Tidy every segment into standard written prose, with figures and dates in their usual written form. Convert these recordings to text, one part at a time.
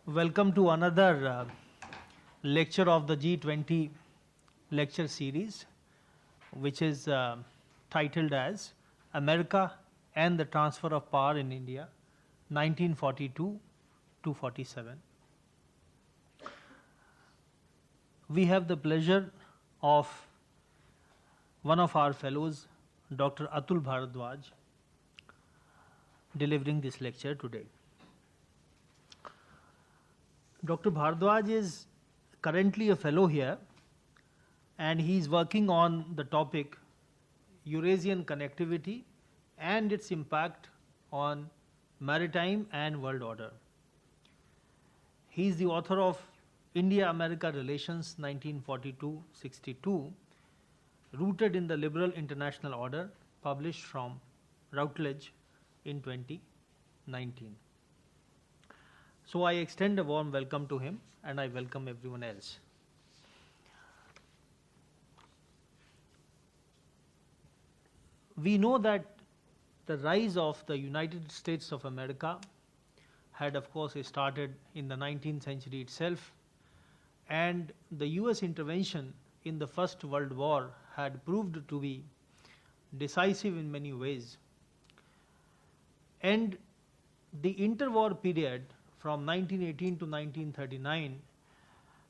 Welcome to another lecture of the G20 lecture series, which is titled as America and the Transfer of Power in India, 1942 to 47. We have the pleasure of one of our fellows, Dr. Atul Bhardwaj, delivering this lecture today. Dr. Bhardwaj is currently a fellow here, and he is working on the topic Eurasian connectivity and its impact on maritime and world order. He is the author of India-America Relations 1942-62, rooted in the liberal international order, published from Routledge in 2019. So I extend a warm welcome to him, and I welcome everyone else. We know that the rise of the United States of America had, of course, started in the 19th century itself, and the US intervention in the First World War had proved to be decisive in many ways. And the interwar period from 1918 to 1939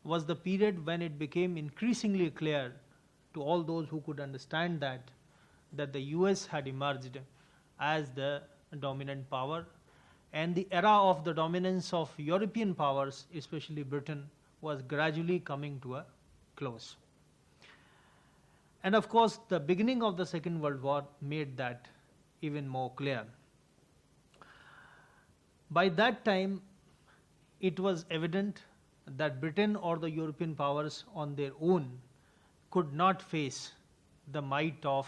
was the period when it became increasingly clear to all those who could understand that the US had emerged as the dominant power, and the era of the dominance of European powers, especially Britain, was gradually coming to a close. And of course, the beginning of the Second World War made that even more clear. By that time, it was evident that Britain or the European powers on their own could not face the might of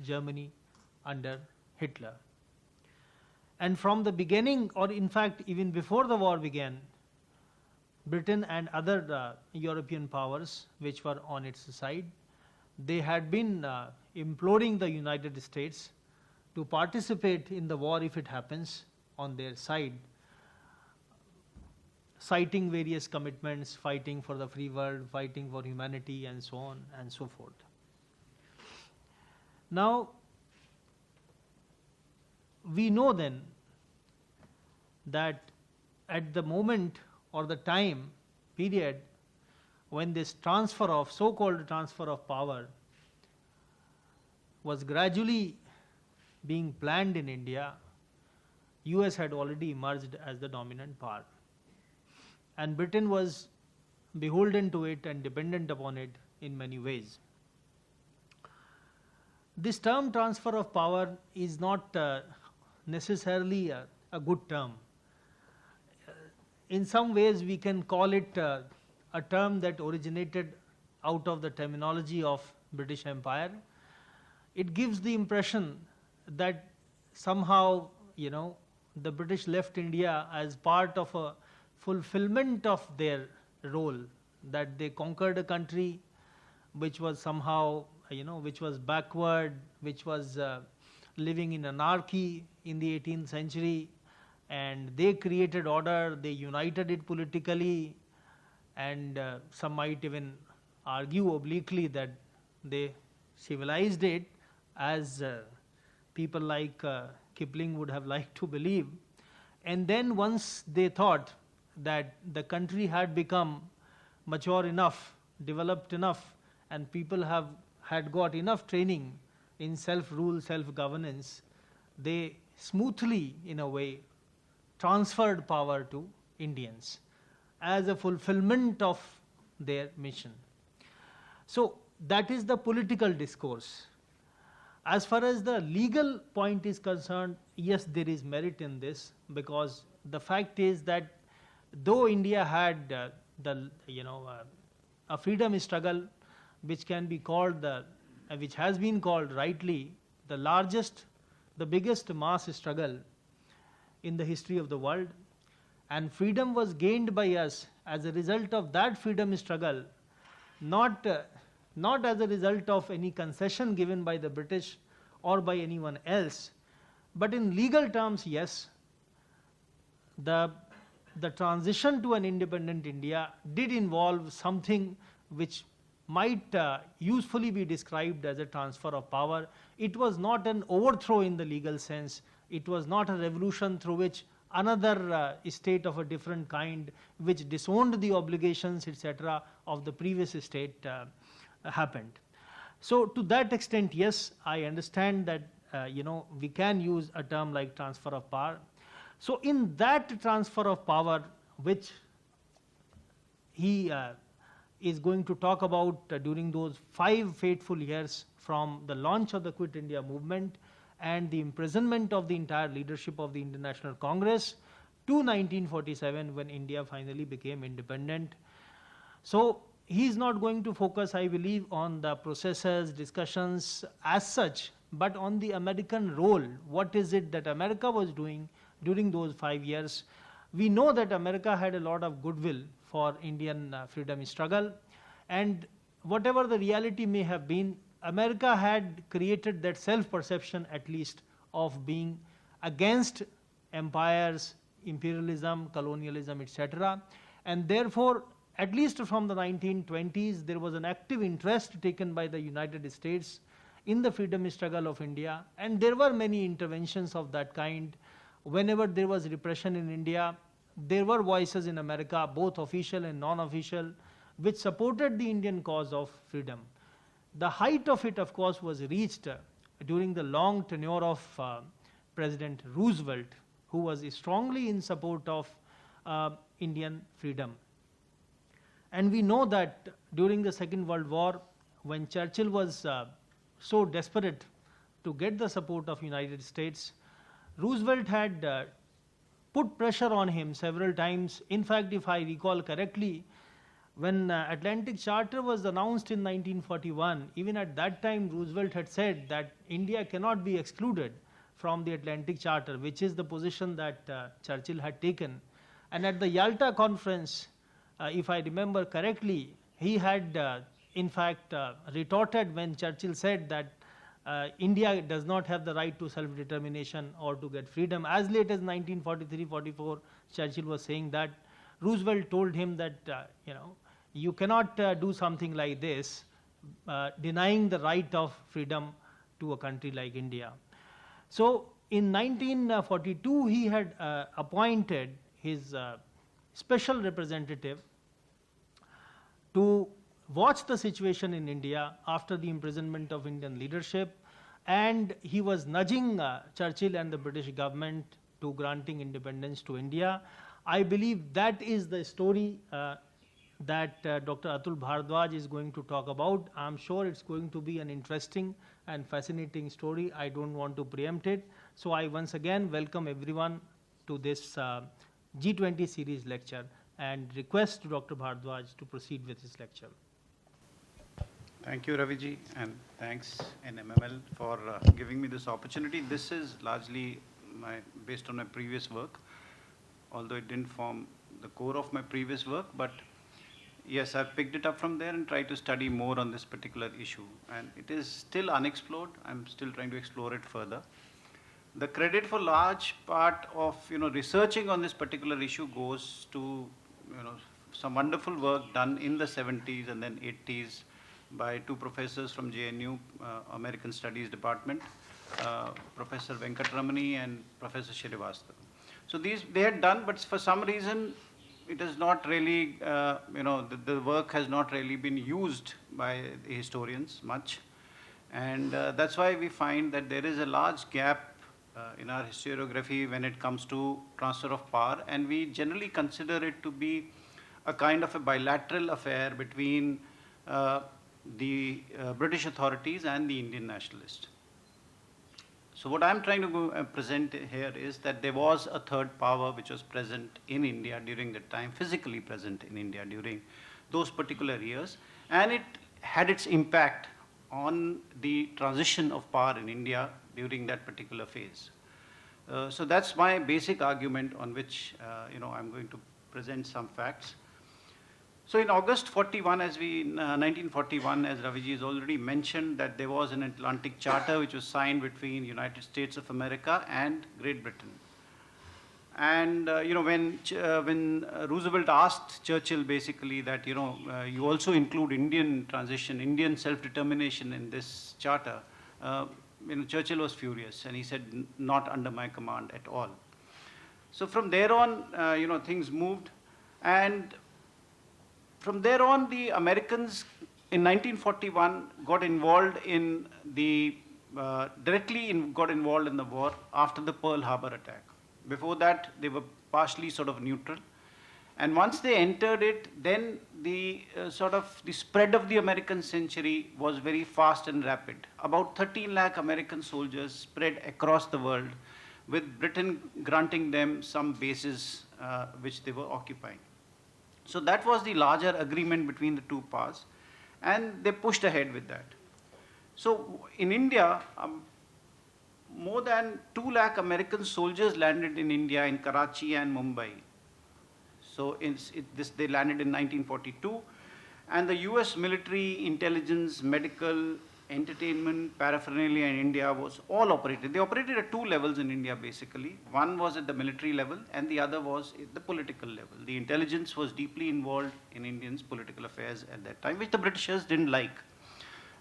Germany under Hitler. And from the beginning, or in fact even before the war began, Britain and other European powers which were on its side, they had been imploring the United States to participate in the war if it happens on their side, citing various commitments, fighting for the free world, fighting for humanity, and so on and so forth. Now, we know then that at the moment or the time period when this transfer of, so-called transfer of power was gradually being planned in India, US had already emerged as the dominant power, and Britain was beholden to it and dependent upon it in many ways. This term transfer of power is not necessarily a good term. In some ways, we can call it a term that originated out of the terminology of British Empire. It gives the impression that somehow, the British left India as part of a fulfillment of their role, that they conquered a country which was somehow, which was backward, which was living in anarchy in the 18th century, and they created order, they united it politically, and some might even argue obliquely that they civilized it, as people like Kipling would have liked to believe. And then once they thought that the country had become mature enough, developed enough, and people had got enough training in self-rule, self-governance, they smoothly, in a way, transferred power to Indians as a fulfillment of their mission. So that is the political discourse. As far as the legal point is concerned, yes, there is merit in this, because the fact is that though India had a freedom struggle which can be called which has been called rightly the biggest mass struggle in the history of the world, and freedom was gained by us as a result of that freedom struggle, not as a result of any concession given by the British or by anyone else, but in legal terms, yes, the the transition to an independent India did involve something which might usefully be described as a transfer of power. It was not an overthrow in the legal sense. It was not a revolution through which another state of a different kind, which disowned the obligations, etc., of the previous state happened. So to that extent, yes, I understand that we can use a term like transfer of power. So in that transfer of power, which he is going to talk about during those 5 fateful years from the launch of the Quit India movement and the imprisonment of the entire leadership of the Indian National Congress to 1947, when India finally became independent. So he is not going to focus, I believe, on the processes, discussions as such, but on the American role. What is it that America was doing during those 5 years? We know that America had a lot of goodwill for Indian freedom struggle, and whatever the reality may have been, America had created that self-perception, at least, of being against empires, imperialism, colonialism, etc. And therefore, at least from the 1920s, there was an active interest taken by the United States in the freedom struggle of India, and there were many interventions of that kind. Whenever there was repression in India, there were voices in America, both official and non-official, which supported the Indian cause of freedom. The height of it, of course, was reached during the long tenure of President Roosevelt, who was strongly in support of Indian freedom. And we know that during the Second World War, when Churchill was so desperate to get the support of United States, Roosevelt had put pressure on him several times. In fact, if I recall correctly, when Atlantic Charter was announced in 1941, even at that time Roosevelt had said that India cannot be excluded from the Atlantic Charter, which is the position that Churchill had taken. And at the Yalta conference, if I remember correctly, he had in fact retorted when Churchill said that India does not have the right to self-determination or to get freedom. As late as 1943-44, Churchill was saying that. Roosevelt told him that you cannot do something like this, denying the right of freedom to a country like India. So in 1942, he had appointed his special representative to watch the situation in India after the imprisonment of Indian leadership, and he was nudging Churchill and the British government to granting independence to India. I believe that is the story that Dr. Atul Bhardwaj is going to talk about. I'm sure it's going to be an interesting and fascinating story. I don't want to preempt it. So I once again welcome everyone to this G20 series lecture and request Dr. Bhardwaj to proceed with his lecture. Thank you, Raviji, and thanks PMML for giving me this opportunity. This is largely based on my previous work, although it didn't form the core of my previous work, but yes, I've picked it up from there and tried to study more on this particular issue. And it is still unexplored. I'm still trying to explore it further. The credit for large part of researching on this particular issue goes to some wonderful work done in the 70s and then 80s by 2 professors from JNU, American Studies Department, Professor Venkatramani and Professor Srivastava. So they had done, but for some reason, it is not really, the work has not really been used by the historians much. And that's why we find that there is a large gap in our historiography when it comes to transfer of power. And we generally consider it to be a kind of a bilateral affair between the British authorities and the Indian nationalists. So what I'm trying to present here is that there was a third power which was present in India during that time, physically present in India during those particular years, and it had its impact on the transition of power in India during that particular phase. So that's my basic argument on which I'm going to present some facts. So in August 1941, as Raviji has already mentioned, that there was an Atlantic Charter which was signed between United States of America and Great Britain. And when Roosevelt asked Churchill basically that you also include Indian transition, Indian self-determination in this charter, Churchill was furious and he said, not under my command at all. So from there on, things moved, and from there on, the Americans in 1941 got involved in the got involved in the war after the Pearl Harbor attack. Before that, they were partially sort of neutral. And once they entered it, then the the spread of the American century was very fast and rapid. About 13 lakh American soldiers spread across the world, with Britain granting them some bases which they were occupying. So that was the larger agreement between the two powers, and they pushed ahead with that. So in India, more than 2 lakh American soldiers landed in India, in Karachi and Mumbai. So they landed in 1942, and the US military, intelligence, medical, entertainment, paraphernalia in India was all operated. They operated at two levels in India basically. One was at the military level and the other was at the political level. The intelligence was deeply involved in Indians' political affairs at that time, which the Britishers didn't like,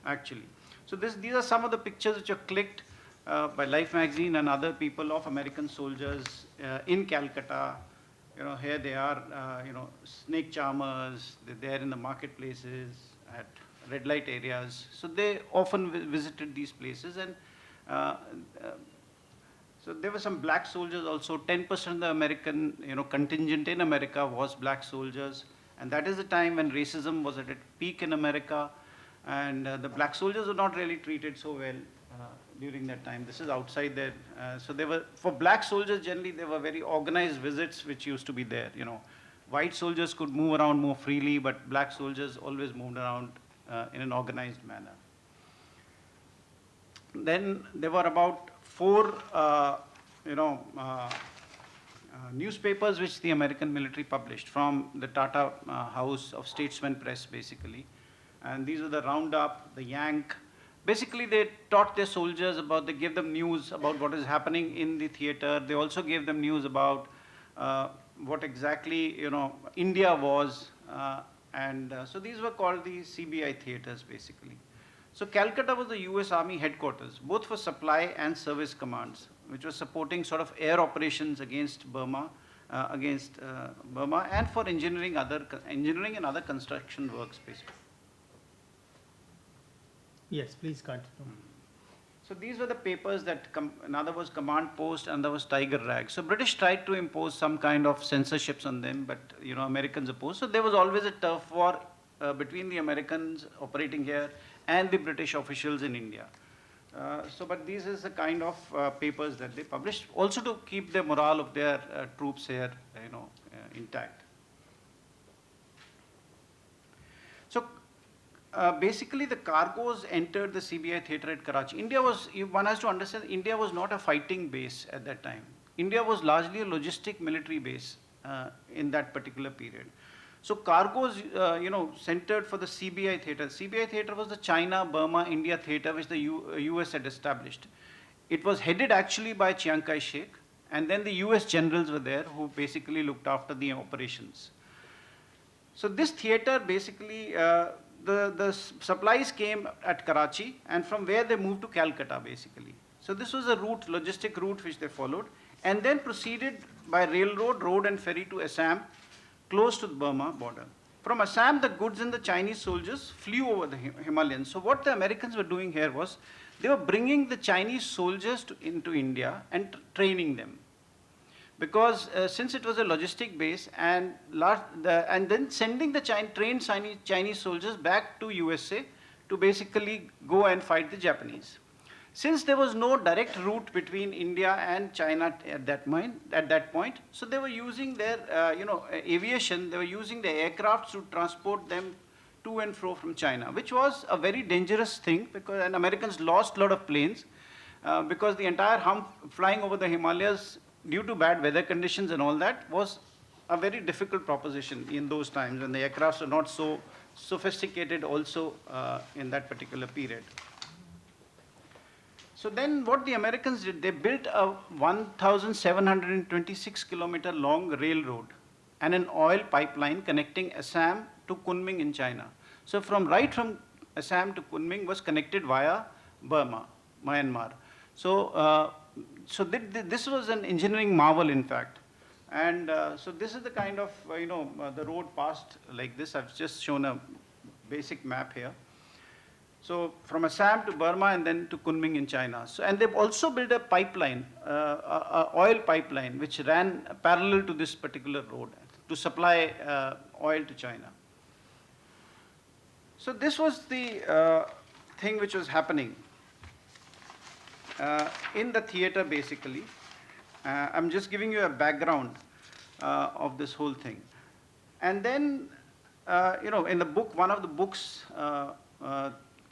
actually. So these are some of the pictures which are clicked by Life magazine and other people of American soldiers in Calcutta. Here they are, snake charmers, they're there in the marketplaces, at red light areas. So they often visited these places, and so there were some black soldiers also. 10% of the American contingent in America was black soldiers, and that is the time when racism was at its peak in America, and the black soldiers were not really treated so well during that time. This is outside there. So they were, for black soldiers generally, there were very organized visits which used to be there. White soldiers could move around more freely, but black soldiers always moved around in an organized manner. Then there were about 4 newspapers which the American military published from the Tata House of Statesman Press basically. And these were the Roundup, the Yank. Basically they taught their soldiers about, they gave them news about what is happening in the theater. They also gave them news about what exactly India was. So these were called the CBI theaters basically. So Calcutta was the US Army headquarters, both for supply and service commands, which was supporting sort of air operations against Burma, and for engineering and other construction works basically. Yes, please continue. So these were the papers that, another was Command Post, and there was Tiger Rag. So British tried to impose some kind of censorships on them, but Americans opposed. So there was always a turf war between the Americans operating here and the British officials in India. But these is the kind of papers that they published, also to keep the morale of their troops here, intact. So basically, the cargoes entered the CBI theater at Karachi. India was, one has to understand, India was not a fighting base at that time. India was largely a logistic military base in that particular period. So cargoes, centered for the CBI theater. CBI theater was the China, Burma, India theater which the US had established. It was headed actually by Chiang Kai-shek, and then the US generals were there who basically looked after the operations. So this theater basically, the supplies came at Karachi, and from where they moved to Calcutta basically. So this was a route, logistic route which they followed, and then proceeded by railroad, road and ferry to Assam, close to the Burma border. From Assam, the goods and the Chinese soldiers flew over the Himalayas. So what the Americans were doing here was, they were bringing the Chinese soldiers into India and training them. Because since it was a logistic base, and then sending the trained Chinese soldiers back to USA to basically go and fight the Japanese. Since there was no direct route between India and China at that point, so they were using their aviation, they were using the aircrafts to transport them to and fro from China, which was a very dangerous thing, because Americans lost a lot of planes because the entire hump flying over the Himalayas due to bad weather conditions and all that was a very difficult proposition in those times, and the aircrafts were not so sophisticated also in that particular period. So then what the Americans did, they built a 1,726 kilometer long railroad and an oil pipeline connecting Assam to Kunming in China. So right from Assam to Kunming was connected via Burma, Myanmar. So, this was an engineering marvel, in fact. And so this is the kind of, the road passed like this. I've just shown a basic map here. So from Assam to Burma and then to Kunming in China. So, and they've also built a pipeline, a oil pipeline, which ran parallel to this particular road to supply oil to China. So this was the thing which was happening in the theater, basically. I'm just giving you a background of this whole thing. And then, in the book, one of the books,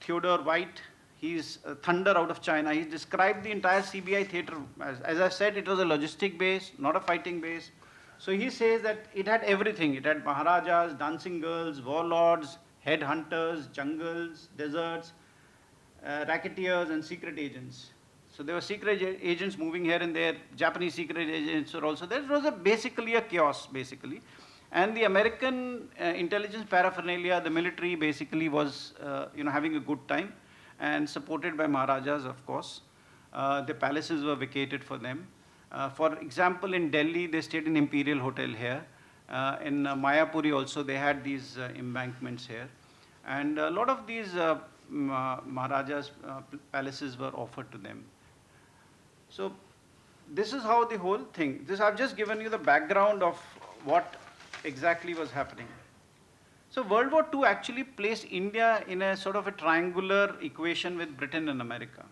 Theodore White, he's Thunder Out of China. He described the entire CBI theater. As I said, it was a logistic base, not a fighting base. So he says that it had everything. It had Maharajas, dancing girls, warlords, headhunters, jungles, deserts, racketeers, and secret agents. So there were secret agents moving here and there. Japanese secret agents were also there. It was basically a chaos, basically. And the American intelligence paraphernalia, the military basically was, having a good time and supported by Maharajas, of course. The palaces were vacated for them. For example, in Delhi, they stayed in Imperial Hotel here. In Mayapuri also, they had these embankments here. And a lot of these Maharajas' palaces were offered to them. So this is how the whole thing, I've just given you the background of what exactly was happening. So World War II actually placed India in a sort of a triangular equation with Britain and America.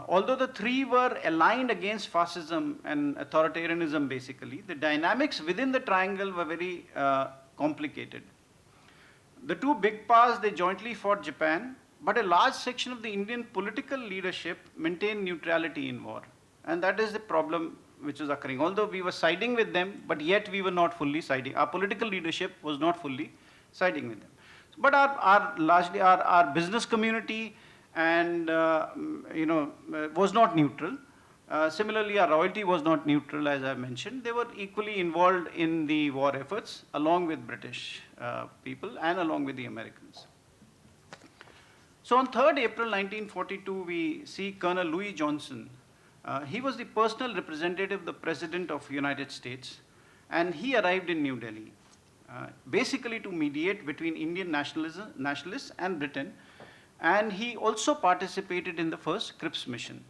Although the three were aligned against fascism and authoritarianism, basically, the dynamics within the triangle were very complicated. The two big powers, they jointly fought Japan, but a large section of the Indian political leadership maintained neutrality in war. And that is the problem which was occurring. Although we were siding with them, but yet we were not fully siding. Our political leadership was not fully siding with them. But largely our business community and, was not neutral. Similarly, our royalty was not neutral, as I mentioned. They were equally involved in the war efforts, along with British people and along with the Americans. So on 3rd April 1942, we see Colonel Louis Johnson. He was the personal representative of the President of the United States, and he arrived in New Delhi, basically to mediate between Indian nationalists and Britain, and he also participated in the first Cripps mission.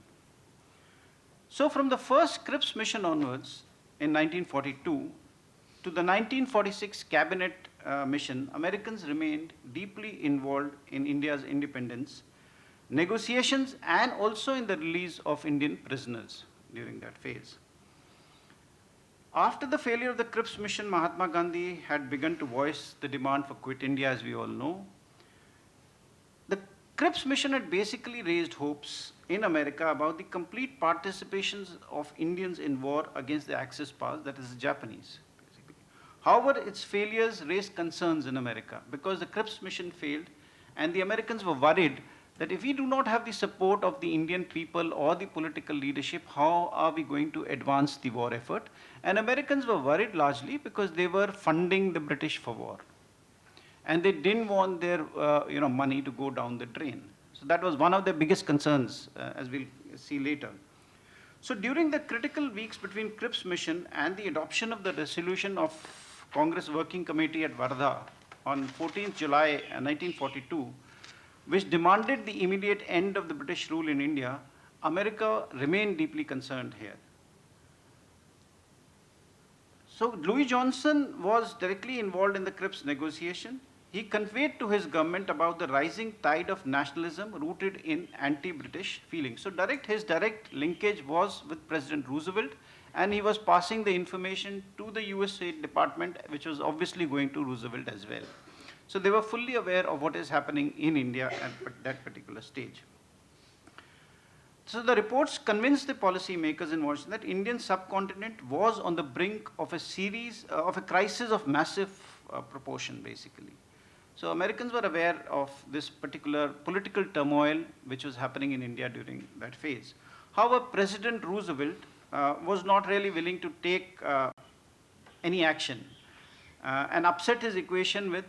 So from the first Cripps mission onwards, in 1942, to the 1946 cabinet mission, Americans remained deeply involved in India's independence, negotiations, and also in the release of Indian prisoners during that phase. After the failure of the Cripps mission, Mahatma Gandhi had begun to voice the demand for quit India, as we all know. The Cripps mission had basically raised hopes in America about the complete participation of Indians in war against the Axis powers, that is the Japanese. However, its failures raised concerns in America because the Cripps mission failed, and the Americans were worried that if we do not have the support of the Indian people or the political leadership, how are we going to advance the war effort? And Americans were worried largely because they were funding the British for war. And they didn't want their money to go down the drain. So that was one of their biggest concerns, as we'll see later. So during the critical weeks between Cripps mission and the adoption of the resolution of Congress Working Committee at Wardha on 14th July 1942, which demanded the immediate end of the British rule in India, America remained deeply concerned here. So Louis Johnson was directly involved in the Cripps negotiation. He conveyed to his government about the rising tide of nationalism rooted in anti-British feelings. So his direct linkage was with President Roosevelt, and he was passing the information to the US State Department, which was obviously going to Roosevelt as well. So they were fully aware of what is happening in India at that particular stage. So the reports convinced the policymakers in Washington that Indian subcontinent was on the brink of a crisis of massive proportion, basically. So Americans were aware of this particular political turmoil which was happening in India during that phase. However, President Roosevelt was not really willing to take any action and upset his equation with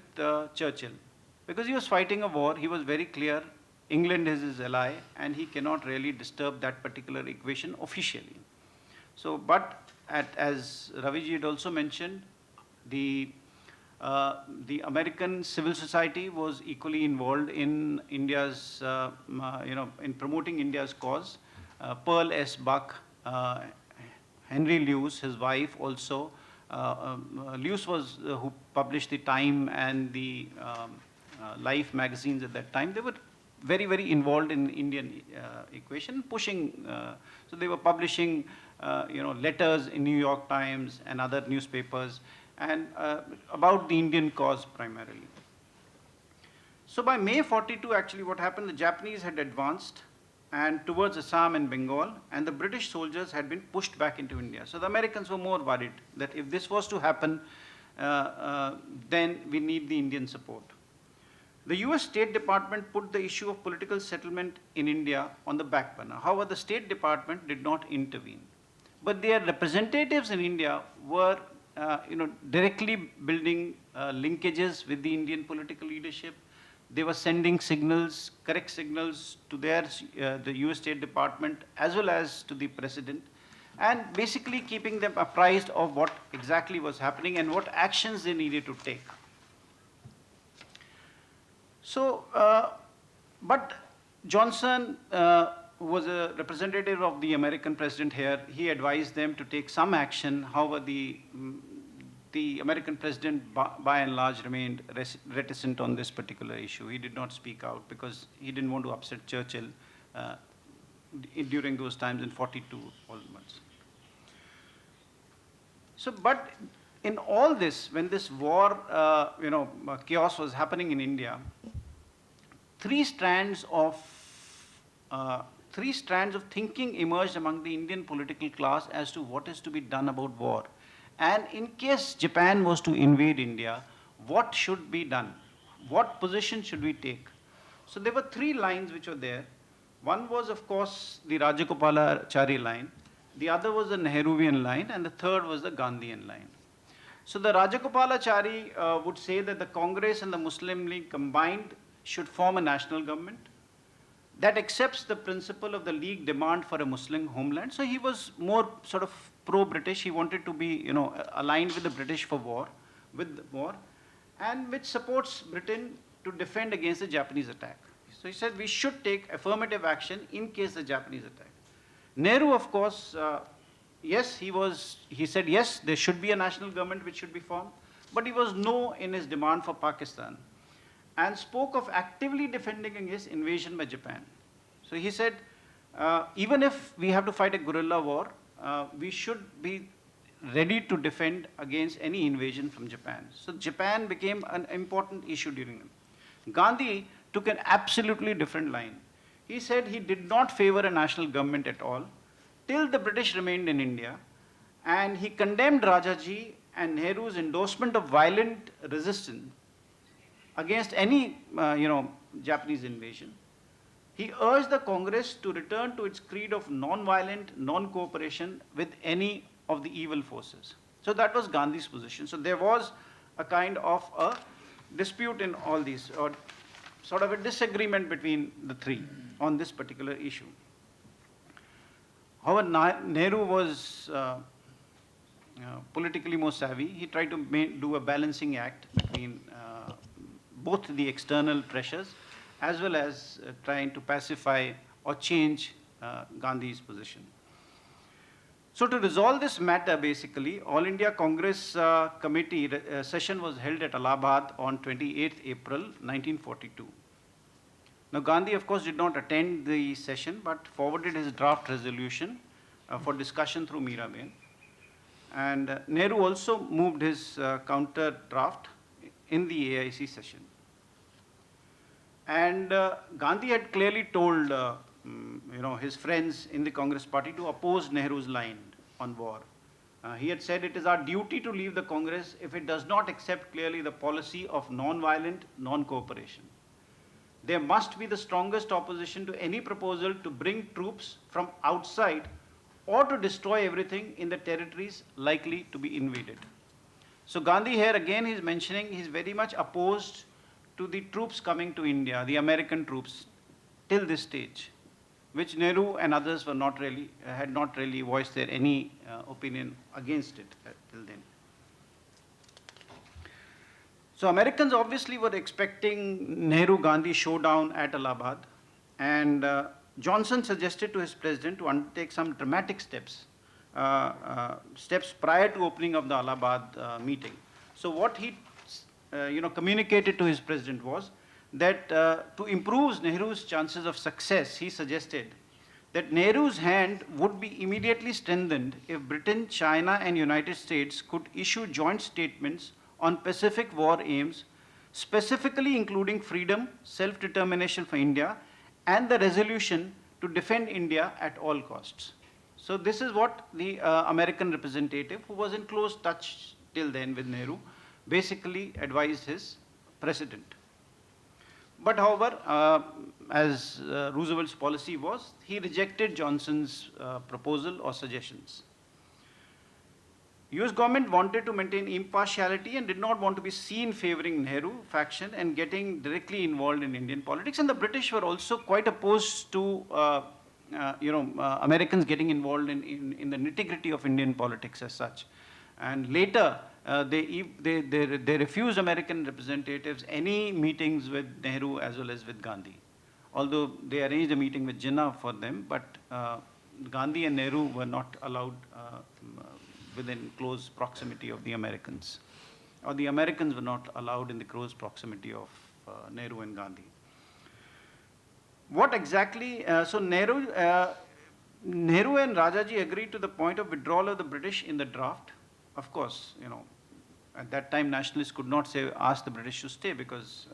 Churchill. Because he was fighting a war, he was very clear England is his ally and he cannot really disturb that particular equation officially. So, but as Raviji had also mentioned, the American civil society was equally involved in India's, in promoting India's cause. Pearl S. Buck, Henry Luce, his wife also. Luce was who published the Time and the Life magazines at that time. They were very, very involved in Indian equation, pushing. So they were publishing, letters in New York Times and other newspapers, and about the Indian cause primarily. So by May 42, actually what happened, the Japanese had advanced and towards Assam and Bengal, and the British soldiers had been pushed back into India. So the Americans were more worried that if this was to happen, then we need the Indian support. The US State Department put the issue of political settlement in India on the back burner. However, the State Department did not intervene. But their representatives in India were directly building linkages with the Indian political leadership. They were sending signals, correct signals to the US State Department as well as to the President, and basically keeping them apprised of what exactly was happening and what actions they needed to take. So, but Johnson, who was a representative of the American president here, he advised them to take some action. However, the American president, by and large, remained reticent on this particular issue. He did not speak out because he didn't want to upset Churchill during those times in 42 onwards. So, but in all this, when this war, chaos was happening in India, three strands of thinking emerged among the Indian political class as to what is to be done about war. And in case Japan was to invade India, what should be done? What position should we take? So there were three lines which were there. One was, of course, the Rajagopalachari line. The other was the Nehruvian line, and the third was the Gandhian line. So the Rajagopalachari would say that the Congress and the Muslim League combined should form a national government that accepts the principle of the League demand for a Muslim homeland. So he was more sort of pro-British. He wanted to be, aligned with the British for war, and which supports Britain to defend against the Japanese attack. So he said we should take affirmative action in case the Japanese attack. Nehru, of course, yes, he said yes, there should be a national government which should be formed, but he was no in his demand for Pakistan, and spoke of actively defending against invasion by Japan. So he said, even if we have to fight a guerrilla war, we should be ready to defend against any invasion from Japan. So Japan became an important issue during them. Gandhi took an absolutely different line. He said he did not favor a national government at all till the British remained in India, and he condemned Rajaji and Nehru's endorsement of violent resistance against any Japanese invasion. He urged the Congress to return to its creed of non-violent, non-cooperation with any of the evil forces. So that was Gandhi's position. So there was a kind of a dispute in all these, or sort of a disagreement between the three on this particular issue. However, Nehru was politically more savvy. He tried to do a balancing act between both the external pressures as well as trying to pacify or change Gandhi's position. So to resolve this matter, basically, All India Congress Committee session was held at Allahabad on 28th April 1942. Now Gandhi, of course, did not attend the session, but forwarded his draft resolution for discussion through Miraben. And Nehru also moved his counter draft in the AIC session. And Gandhi had clearly told his friends in the Congress party to oppose Nehru's line on war. He had said it is our duty to leave the Congress if it does not accept clearly the policy of non-violent non-cooperation. There must be the strongest opposition to any proposal to bring troops from outside or to destroy everything in the territories likely to be invaded. So Gandhi here again is mentioning he's very much opposed to the troops coming to India, the American troops, till this stage, which Nehru and others were not really, had not really voiced their any opinion against it till then. So Americans obviously were expecting Nehru-Gandhi showdown at Allahabad, and Johnson suggested to his president to undertake some dramatic steps, steps prior to opening of the Allahabad meeting. So what he communicated to his president was that to improve Nehru's chances of success, he suggested that Nehru's hand would be immediately strengthened if Britain, China, and United States could issue joint statements on Pacific war aims, specifically including freedom, self-determination for India, and the resolution to defend India at all costs. So this is what the American representative, who was in close touch till then with Nehru, basically advised his president. But however, as Roosevelt's policy was, he rejected Johnson's proposal or suggestions. US government wanted to maintain impartiality and did not want to be seen favoring Nehru faction and getting directly involved in Indian politics. And the British were also quite opposed to Americans getting involved in the nitty-gritty of Indian politics as such. And later, they refused American representatives any meetings with Nehru as well as with Gandhi. Although they arranged a meeting with Jinnah for them, but Gandhi and Nehru were not allowed within close proximity of the Americans. Or the Americans were not allowed in the close proximity of Nehru and Gandhi. What exactly, so Nehru and Rajaji agreed to the point of withdrawal of the British in the draft. Of course, at that time nationalists could not ask the British to stay because,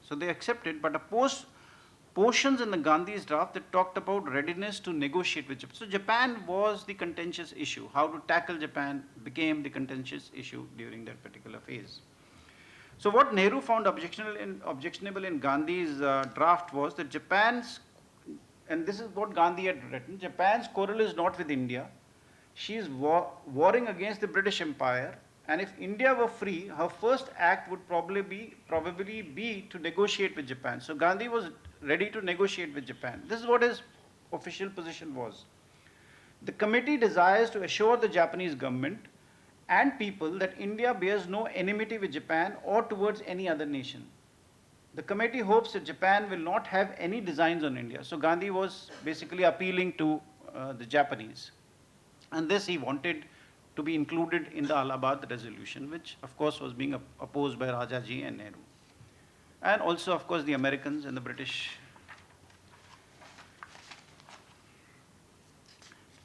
so they accepted, but opposed portions in the Gandhi's draft that talked about readiness to negotiate with Japan. So Japan was the contentious issue. How to tackle Japan became the contentious issue during that particular phase. So what Nehru found objectionable in Gandhi's draft was that Japan's, and this is what Gandhi had written, Japan's quarrel is not with India. She is warring against the British Empire, and if India were free, her first act would probably be to negotiate with Japan. So Gandhi was ready to negotiate with Japan. This is what his official position was. The committee desires to assure the Japanese government and people that India bears no enmity with Japan or towards any other nation. The committee hopes that Japan will not have any designs on India. So Gandhi was basically appealing to the Japanese. And this he wanted to be included in the Allahabad resolution, which of course was being opposed by Rajaji and Nehru. And also, of course, the Americans and the British.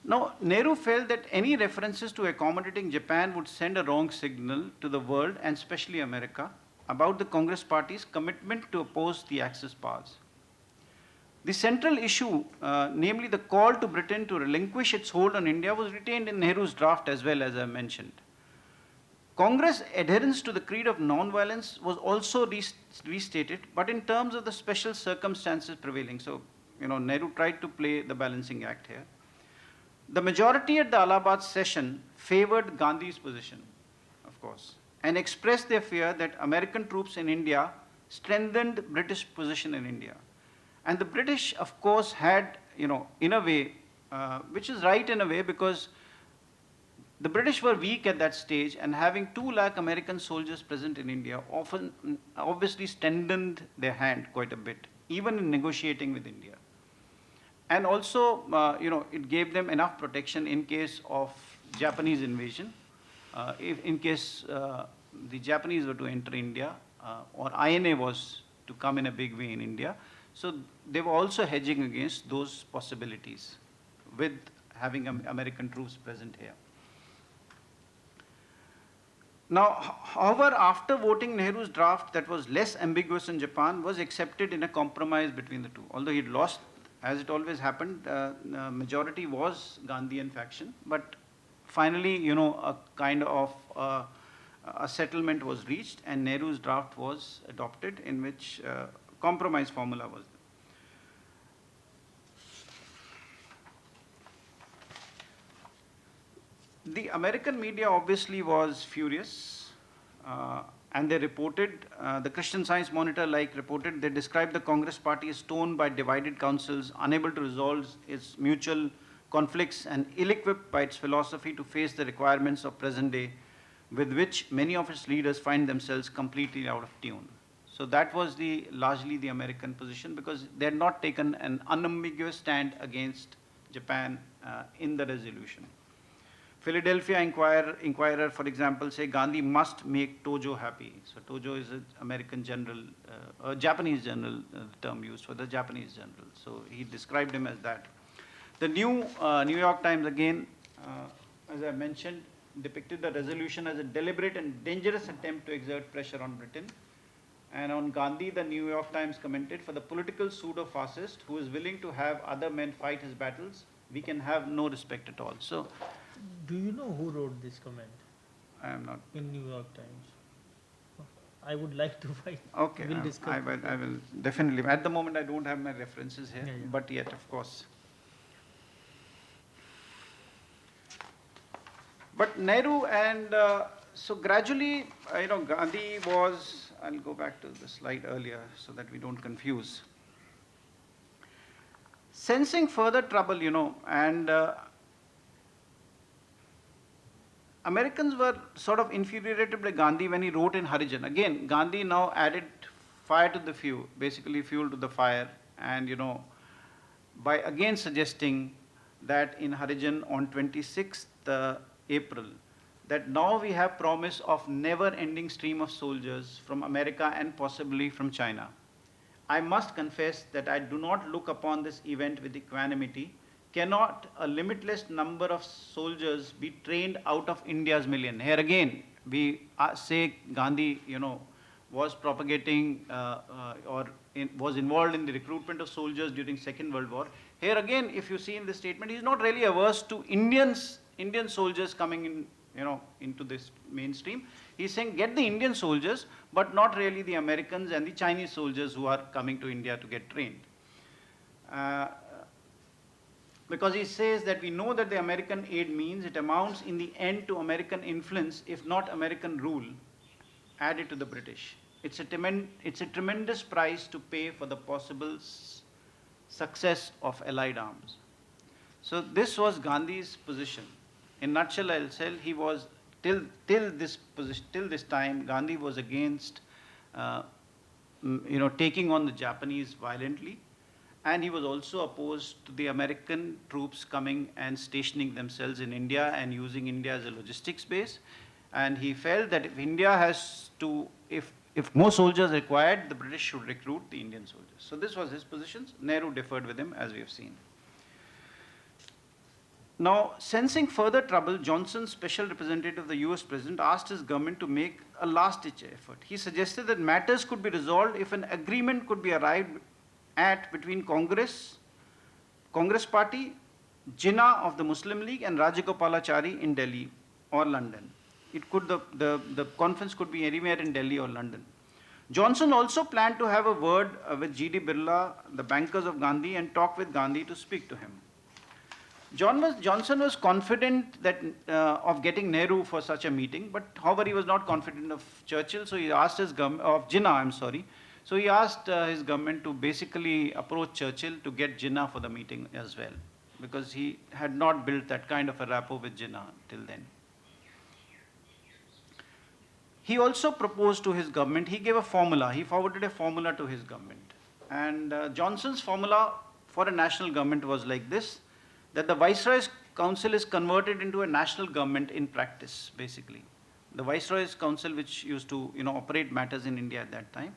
Now, Nehru felt that any references to accommodating Japan would send a wrong signal to the world, and especially America, about the Congress Party's commitment to oppose the Axis powers. The central issue, namely the call to Britain to relinquish its hold on India, was retained in Nehru's draft as well, as I mentioned. Congress adherence to the creed of non-violence was also restated, but in terms of the special circumstances prevailing. So, Nehru tried to play the balancing act here. The majority at the Allahabad session favored Gandhi's position, of course, and expressed their fear that American troops in India strengthened British position in India. And the British, of course, had, in a way, which is right in a way, because the British were weak at that stage, and having 2 lakh American soldiers present in India obviously strengthened their hand quite a bit, even in negotiating with India. And also, it gave them enough protection in case of Japanese invasion. In case the Japanese were to enter India, or INA was to come in a big way in India. So they were also hedging against those possibilities with having American troops present here. Now, however, after voting, Nehru's draft that was less ambiguous in Japan was accepted in a compromise between the two. Although he'd lost, as it always happened, majority was Gandhian faction, but finally, you know, a kind of a settlement was reached, and Nehru's draft was adopted, in which compromise formula was. The American media obviously was furious, and they reported, the Christian Science Monitor reported, they described the Congress party as torn by divided councils, unable to resolve its mutual conflicts, and ill-equipped by its philosophy to face the requirements of present day, with which many of its leaders find themselves completely out of tune. So that was largely the American position, because they had not taken an unambiguous stand against Japan in the resolution. Philadelphia Inquirer, for example, say Gandhi must make Tojo happy. So Tojo is an American general, a Japanese general, the term used for the Japanese general. So he described him as that. The New York Times, again, as I mentioned, depicted the resolution as a deliberate and dangerous attempt to exert pressure on Britain. And on Gandhi, the New York Times commented, for the political pseudo-fascist who is willing to have other men fight his battles, we can have no respect at all. So, do you know who wrote this comment? I am not. In New York Times. I would like to find. Okay, we'll discuss. I will definitely. At the moment, I don't have my references here, Yeah. but yet, of course. But Nehru and so gradually, you know, Gandhi was. I'll go back to the slide earlier so that we don't confuse. Sensing further trouble, you know, and Americans were sort of infuriated by Gandhi when he wrote in Harijan. Again, Gandhi now added fire to the fuel, basically fuel to the fire, and you know, by again suggesting that in Harijan on 26th April, that now we have promise of never-ending stream of soldiers from America and possibly from China. I must confess that I do not look upon this event with equanimity. Cannot a limitless number of soldiers be trained out of India's million? Here again, we say Gandhi, you know, was propagating was involved in the recruitment of soldiers during Second World War. Here again, if you see in the statement, he's not really averse to Indian soldiers coming in, you know, into this mainstream. He's saying get the Indian soldiers, but not really the Americans and the Chinese soldiers who are coming to India to get trained. Because he says that we know that the American aid means it amounts in the end to American influence, if not American rule, added to the British. It's a tremendous price to pay for the possible success of Allied arms. So this was Gandhi's position. In a nutshell, I'll say he was till this time, Gandhi was against, you know, taking on the Japanese violently. And he was also opposed to the American troops coming and stationing themselves in India and using India as a logistics base. And he felt that if India has to, if more soldiers are required, the British should recruit the Indian soldiers. So this was his position. Nehru differed with him, as we have seen. Now, sensing further trouble, Johnson's special representative of the US President asked his government to make a last-ditch effort. He suggested that matters could be resolved if an agreement could be arrived at between Congress Party, Jinnah of the Muslim League, and Rajagopalachari in Delhi or London. It could, the conference could be anywhere in Delhi or London. Johnson also planned to have a word with G.D. Birla, the bankers of Gandhi, and talk with Gandhi to speak to him. Johnson was confident that, of getting Nehru for such a meeting, but however, he was not confident of Churchill, so he asked his government, of Jinnah, I'm sorry. So he asked his government to basically approach Churchill to get Jinnah for the meeting as well, because he had not built that kind of a rapport with Jinnah till then. He also proposed to his government, he gave a formula, he forwarded a formula to his government. And Johnson's formula for a national government was like this, that the Viceroy's Council is converted into a national government in practice, basically. The Viceroy's Council, which used to, you know, operate matters in India at that time.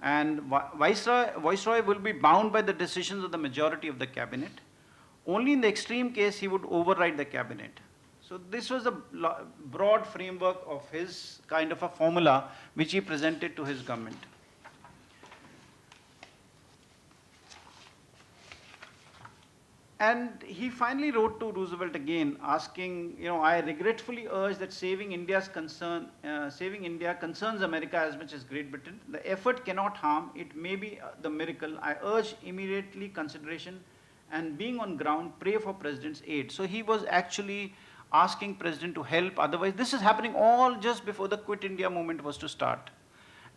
And Viceroy will be bound by the decisions of the majority of the cabinet. Only in the extreme case he would override the cabinet. So this was a broad framework of his kind of a formula which he presented to his government. And he finally wrote to Roosevelt again, asking, I regretfully urge that saving India concerns America as much as Great Britain. The effort cannot harm. It may be the miracle. I urge immediately consideration and being on ground, pray for President's aid. So he was actually asking President to help. Otherwise, this is happening all just before the Quit India movement was to start.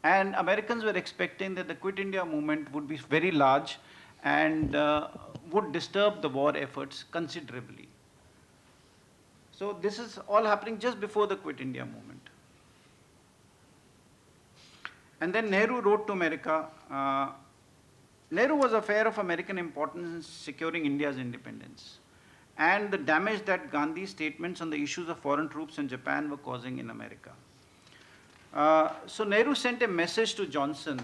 And Americans were expecting that the Quit India movement would be very large and would disturb the war efforts considerably. So this is all happening just before the Quit India movement. And then Nehru wrote to America. Nehru was affair of American importance in securing India's independence and the damage that Gandhi's statements on the issues of foreign troops in Japan were causing in America. So Nehru sent a message to Johnson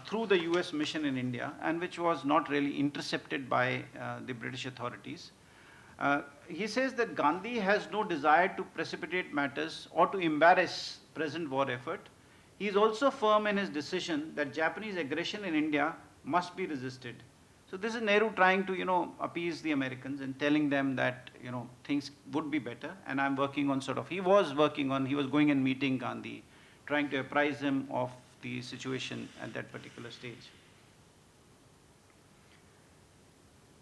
through the US mission in India, and which was not really intercepted by the British authorities. He says that Gandhi has no desire to precipitate matters or to embarrass present war effort. He is also firm in his decision that Japanese aggression in India must be resisted. So this is Nehru trying to, appease the Americans and telling them that, things would be better. And I'm working on he was going and meeting Gandhi, trying to apprise him of the situation at that particular stage.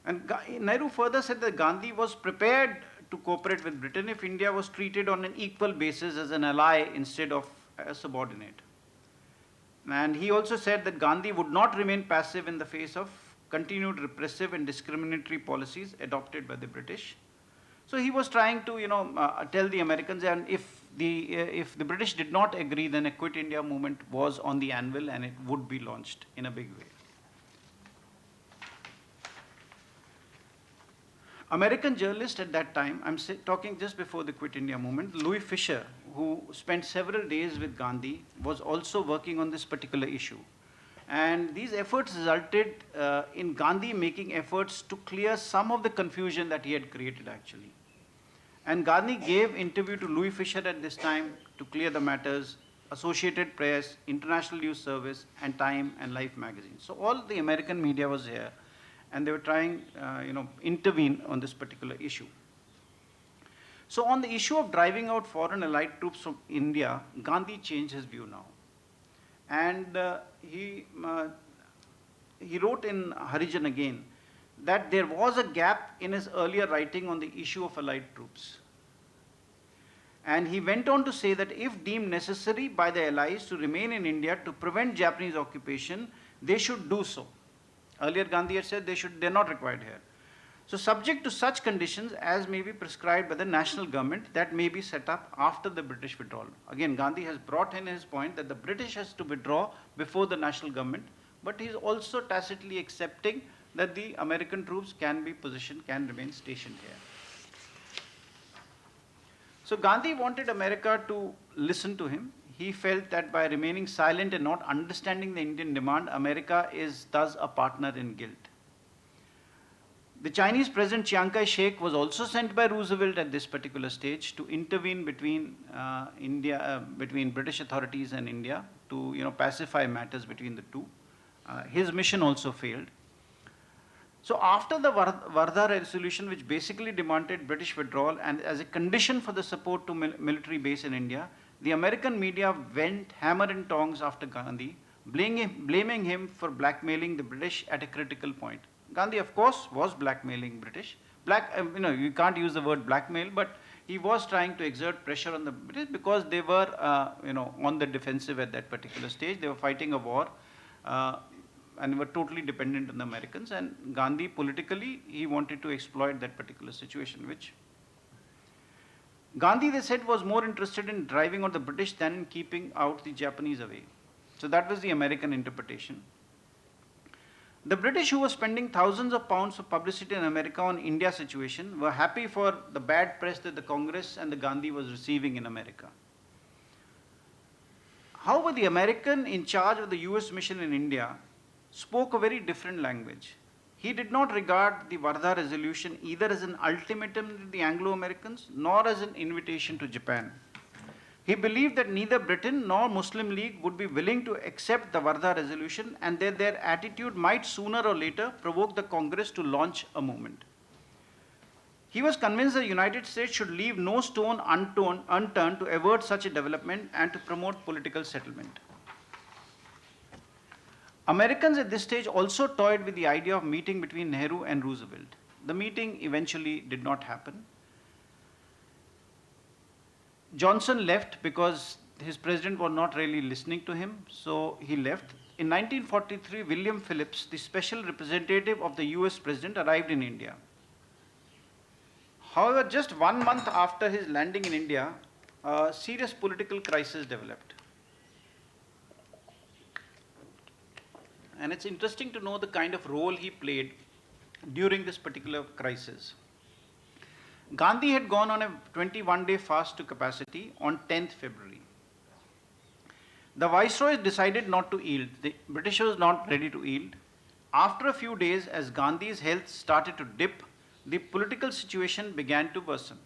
And Nehru further said that Gandhi was prepared to cooperate with Britain if India was treated on an equal basis as an ally instead of a subordinate. And he also said that Gandhi would not remain passive in the face of continued repressive and discriminatory policies adopted by the British. So he was trying to, tell the Americans, and if the British did not agree, then a Quit India movement was on the anvil and it would be launched in a big way. American journalist at that time, I'm talking just before the Quit India movement, Louis Fisher, who spent several days with Gandhi, was also working on this particular issue. And these efforts resulted in Gandhi making efforts to clear some of the confusion that he had created actually. And Gandhi gave interview to Louis Fisher at this time to clear the matters, Associated Press, International News Service, and Time and Life magazine. So all the American media was here, and they were trying, intervene on this particular issue. So on the issue of driving out foreign allied troops from India, Gandhi changed his view now. And he wrote in Harijan again that there was a gap in his earlier writing on the issue of allied troops. And he went on to say that if deemed necessary by the allies to remain in India to prevent Japanese occupation, they should do so. Earlier Gandhi had said they're not required here. So subject to such conditions as may be prescribed by the national government that may be set up after the British withdrawal. Again, Gandhi has brought in his point that the British has to withdraw before the national government, but he's also tacitly accepting that the American troops can remain stationed here. So Gandhi wanted America to listen to him. He felt that by remaining silent and not understanding the Indian demand, America is thus a partner in guilt. The Chinese President Chiang Kai-shek was also sent by Roosevelt at this particular stage to intervene between between British authorities and India to pacify matters between the two. His mission also failed. So after the Wardha resolution, which basically demanded British withdrawal and as a condition for the support to military base in India, the American media went hammer and tongs after Gandhi, blaming him for blackmailing the British at a critical point. Gandhi, of course, was blackmailing British. You can't use the word blackmail, but he was trying to exert pressure on the British because they were, on the defensive at that particular stage. They were fighting a war, and were totally dependent on the Americans. And Gandhi, politically, he wanted to exploit that particular situation, which Gandhi, they said, was more interested in driving out the British than in keeping out the Japanese away. So that was the American interpretation. The British, who were spending thousands of pounds for publicity in America on India's situation, were happy for the bad press that the Congress and the Gandhi was receiving in America. However, the American in charge of the US mission in India spoke a very different language. He did not regard the Wardha resolution either as an ultimatum to the Anglo-Americans nor as an invitation to Japan. He believed that neither Britain nor Muslim League would be willing to accept the Wardha resolution and that their attitude might sooner or later provoke the Congress to launch a movement. He was convinced the United States should leave no stone unturned to avert such a development and to promote political settlement. Americans at this stage also toyed with the idea of meeting between Nehru and Roosevelt. The meeting eventually did not happen. Johnson left because his president was not really listening to him, so he left. In 1943, William Phillips, the special representative of the US president, arrived in India. However, just 1 month after his landing in India, a serious political crisis developed. And it's interesting to know the kind of role he played during this particular crisis. Gandhi had gone on a 21-day fast to capacity on 10th February. The Viceroy decided not to yield. The British was not ready to yield. After a few days, as Gandhi's health started to dip, the political situation began to worsen.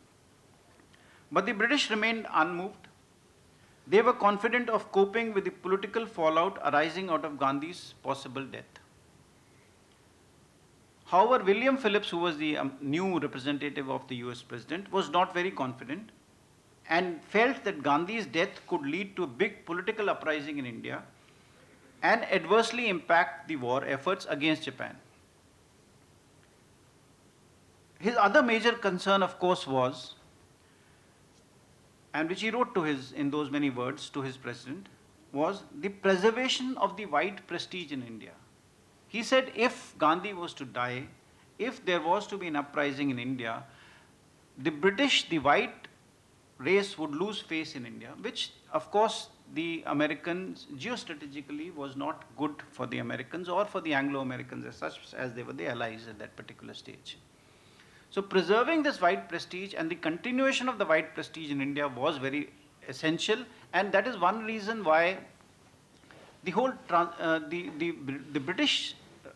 But the British remained unmoved. They were confident of coping with the political fallout arising out of Gandhi's possible death. However, William Phillips, who was the new representative of the US president, was not very confident and felt that Gandhi's death could lead to a big political uprising in India and adversely impact the war efforts against Japan. His other major concern, of course, was, and which he wrote to in those many words to his president, was the preservation of the white prestige in India. He said if Gandhi was to die, if there was to be an uprising in India, the British, the white race would lose face in India, which of course the Americans geostrategically was not good for the Americans or for the Anglo-Americans as such, as they were the allies at that particular stage. So preserving this white prestige and the continuation of the white prestige in India was very essential, and that is one reason why the whole the British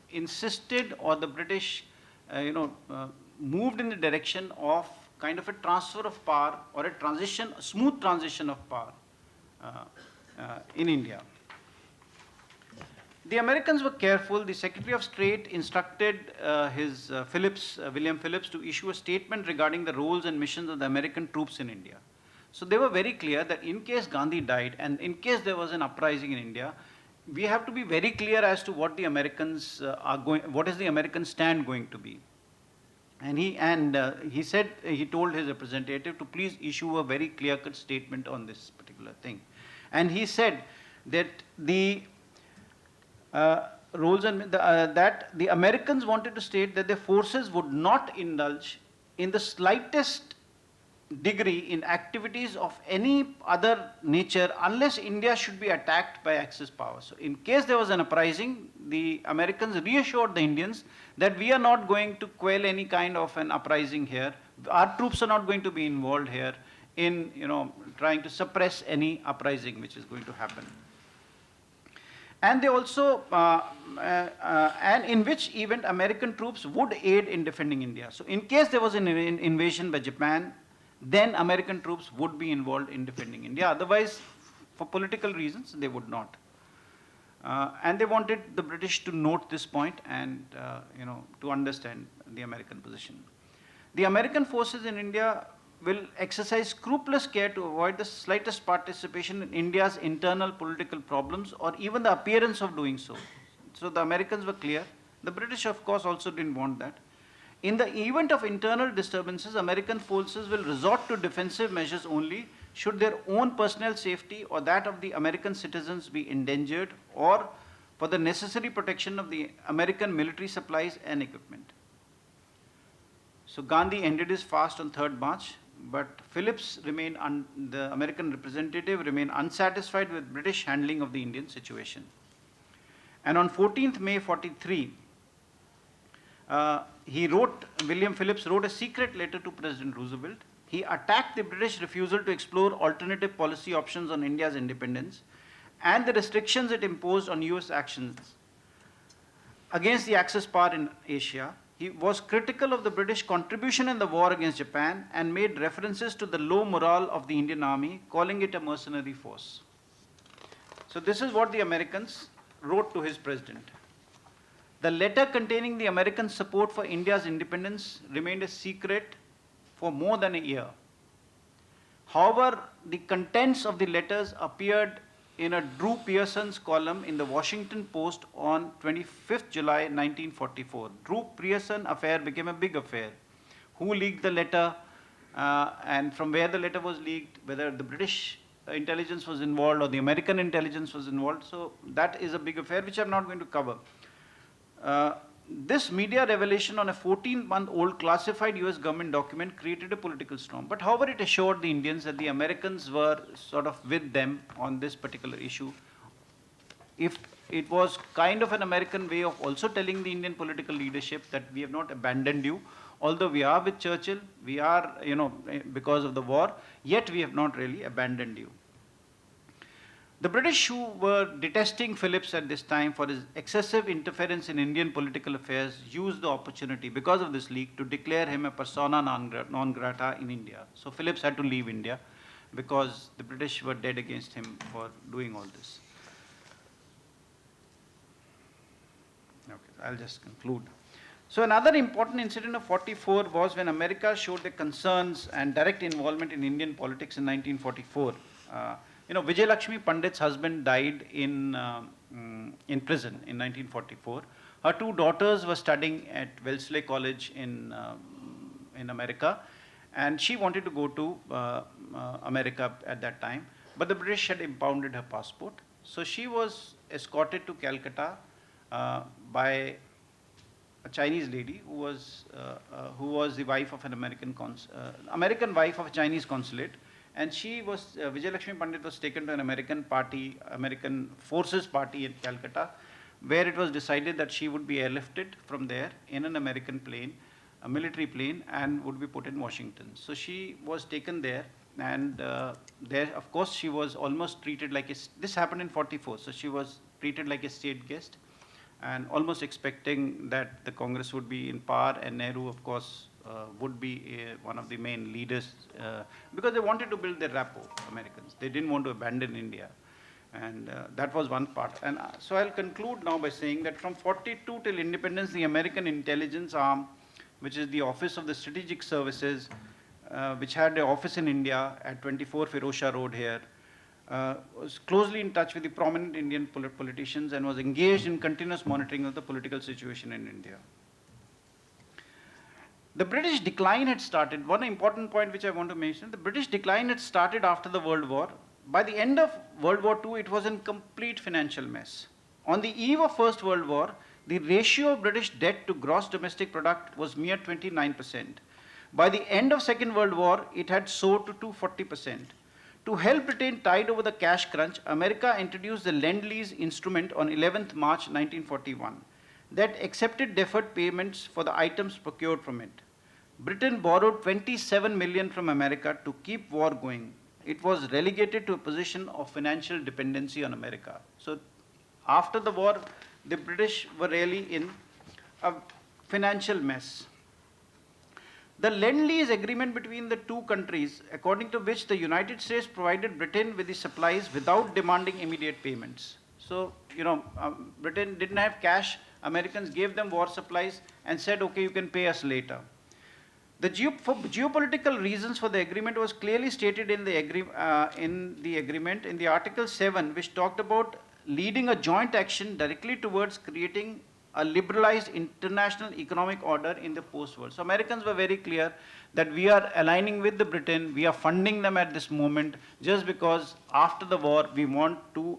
insisted, or the British moved in the direction of kind of a transfer of power or a smooth transition of power in India. The Americans were careful. The Secretary of State instructed William Phillips, to issue a statement regarding the roles and missions of the American troops in India. So they were very clear that in case Gandhi died and in case there was an uprising in India, we have to be very clear as to what the Americans what is the American stand going to be. And he told his representative to please issue a very clear-cut statement on this particular thing. And he said that the roles and that the Americans wanted to state that their forces would not indulge in the slightest degree in activities of any other nature unless India should be attacked by Axis powers. So in case there was an uprising, the Americans reassured the Indians that we are not going to quell any kind of an uprising here. Our troops are not going to be involved here in trying to suppress any uprising which is going to happen. And they also, and in which event American troops would aid in defending India. So in case there was an invasion by Japan, then American troops would be involved in defending India. Otherwise, for political reasons, they would not. And they wanted the British to note this point and to understand the American position. The American forces in India will exercise scrupulous care to avoid the slightest participation in India's internal political problems or even the appearance of doing so. So the Americans were clear. The British, of course, also didn't want that. In the event of internal disturbances, American forces will resort to defensive measures only should their own personal safety or that of the American citizens be endangered, or for the necessary protection of the American military supplies and equipment. So Gandhi ended his fast on 3rd March, but Phillips remained, the American representative remained unsatisfied with British handling of the Indian situation. And on 14th May 43, William Phillips wrote a secret letter to President Roosevelt. He attacked the British refusal to explore alternative policy options on India's independence and the restrictions it imposed on US actions against the Axis power in Asia. He was critical of the British contribution in the war against Japan and made references to the low morale of the Indian army, calling it a mercenary force. So this is what the Americans wrote to his president. The letter containing the American support for India's independence remained a secret for more than a year. However, the contents of the letters appeared in a Drew Pearson's column in the Washington Post on 25th July 1944. Drew Pearson affair became a big affair. Who leaked the letter and from where the letter was leaked, whether the British intelligence was involved or the American intelligence was involved. So that is a big affair which I'm not going to cover. This media revelation on a 14-month-old classified US government document created a political storm. But however, it assured the Indians that the Americans were sort of with them on this particular issue. If it was kind of an American way of also telling the Indian political leadership that we have not abandoned you, although we are with Churchill, we are, because of the war, yet we have not really abandoned you. The British, who were detesting Phillips at this time for his excessive interference in Indian political affairs, used the opportunity because of this leak to declare him a persona non grata in India. So Phillips had to leave India because the British were dead against him for doing all this. Okay, I'll just conclude. So another important incident of 44 was when America showed their concerns and direct involvement in Indian politics in 1944. Vijay Lakshmi Pandit's husband died in prison in 1944. Her two daughters were studying at Wellesley College in America, and she wanted to go to America at that time, but the British had impounded her passport. So she was escorted to Calcutta by a Chinese lady who was the wife of an American wife of a Chinese consulate. And she was, Vijay Lakshmi Pandit was taken to an American forces party in Calcutta, where it was decided that she would be airlifted from there in an American plane, a military plane, and would be put in Washington. So she was taken there, and there, of course, she was almost treated like this happened in 44, so she was treated like a state guest, and almost expecting that the Congress would be in power, and Nehru, of course, would be one of the main leaders, because they wanted to build their rapport, Americans. They didn't want to abandon India. And that was one part. And so I'll conclude now by saying that from 42 till independence, the American intelligence arm, which is the Office of the Strategic Services, which had an office in India at 24 Firosha Road here, was closely in touch with the prominent Indian politicians and was engaged in continuous monitoring of the political situation in India. The British decline had started. One important point which I want to mention, the British decline had started after the World War. By the end of World War II, it was in complete financial mess. On the eve of First World War, the ratio of British debt to gross domestic product was mere 29%. By the end of Second World War, it had soared to 240%. To help Britain tide over the cash crunch, America introduced the Lend-Lease instrument on 11th March 1941. That accepted deferred payments for the items procured from it. Britain borrowed 27 million from America to keep war going. It was relegated to a position of financial dependency on America. So after the war, the British were really in a financial mess. The Lend-Lease agreement between the two countries, according to which the United States provided Britain with the supplies without demanding immediate payments. So, Britain didn't have cash. Americans gave them war supplies and said, okay, you can pay us later. For geopolitical reasons for the agreement was clearly stated in the agreement, in the Article 7, which talked about leading a joint action directly towards creating a liberalized international economic order in the post-war. So Americans were very clear that we are aligning with the Britain, we are funding them at this moment just because after the war we want to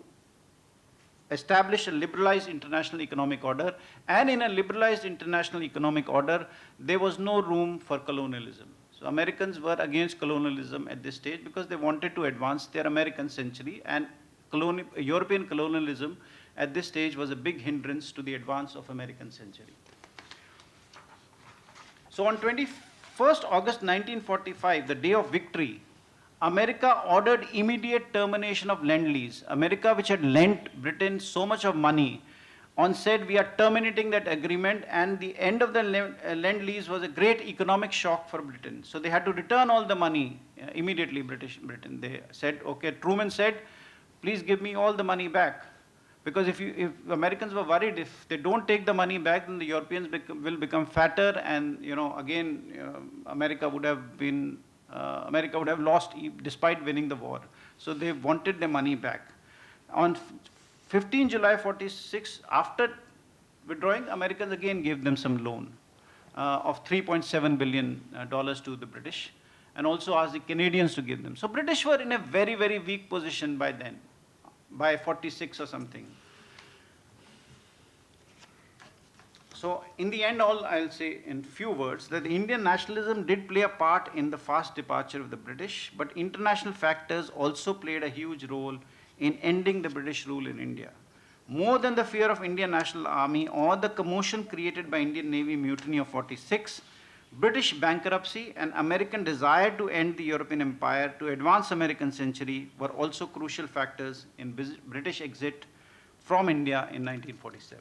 establish a liberalized international economic order, and in a liberalized international economic order, there was no room for colonialism. So Americans were against colonialism at this stage because they wanted to advance their American century, and European colonialism at this stage was a big hindrance to the advance of American century. So on 21st August 1945, the day of victory, America ordered immediate termination of Lend-Lease. America, which had lent Britain so much of money, said we are terminating that agreement, and the end of the Lend-Lease was a great economic shock for Britain. So they had to return all the money immediately, Britain. They said, okay, Truman said, please give me all the money back. Because if Americans were worried, if they don't take the money back, then the Europeans will become fatter, and again, America would have lost despite winning the war. So they wanted their money back. On 15 July 46, after withdrawing, Americans again gave them some loan of $3.7 billion to the British, and also asked the Canadians to give them. So British were in a very, very weak position by then, by 46 or something. So in the end, all I'll say in few words, that the Indian nationalism did play a part in the fast departure of the British, but international factors also played a huge role in ending the British rule in India. More than the fear of Indian National Army or the commotion created by Indian Navy mutiny of 46, British bankruptcy and American desire to end the European empire to advance American century were also crucial factors in British exit from India in 1947.